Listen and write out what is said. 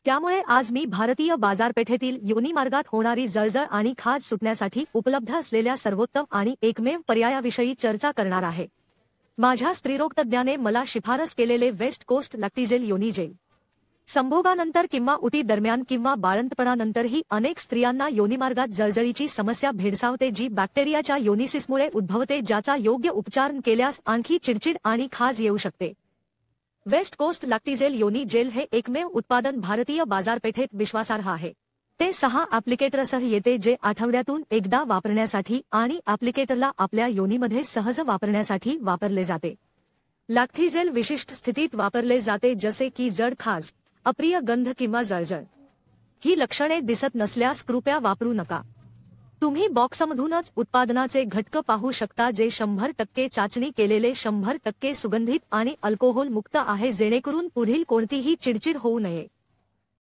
त्यामुळे आज मी भारतीय बाजारपेठेतील योनीमार्गात होणारी जळजळ आणि खाज सुटण्यासाठी उपलब्ध असलेल्या सर्वोत्तम आणि एकमेव पर्यायाविषयी चर्चा करणार आहे। माझ्या स्त्रीरोग तज्ज्ञाने मला शिफारस केलेले वेस्ट कोस्ट लॅक्टिजेल योनी जेल। संभोगानंतर किंवा उटी दरम्यान किंवा बाळंतपणानंतरही अनेक स्त्रियांना योनीमार्गात जळजळीची समस्या भेडसावते, जी बॅक्टेरियाच्या योनिसिसमुळे उद्भवते, ज्याचा योग्य उपचार केल्यास आणखी चिडचिड आणि खाज येऊ शकते। वेस्ट कोस्ट लॅक्टिजेल योनी जेल हे एकमेव उत्पादन भारतीय बाजारपेठेत विश्वासार्ह आहे। ते 6 ॲप्लिकेटरसह येते, जे आठवड्यातून एकदा वापरण्यासाठी आणि ॲप्लिकेटरला आपल्या योनीमध्ये सहज वापरण्यासाठी वापरले जाते। लॅक्टिजेल विशिष्ट स्थितीत वापरले जाते, जसे की जड खाज, अप्रिय गंध किंवा जळजळ। ही लक्षणे दिसत नसल्यास कृपया वापरू नका। तुम्ही बॉक्समधूनच उत्पादनाचे घटक पाहू शकता, जे 100% चाचणी केलेले, 100% सुगंधित आणि अल्कोहोल मुक्त आहे, जेणेकरून पुढील कोणतीही चिडचिड होऊ नये।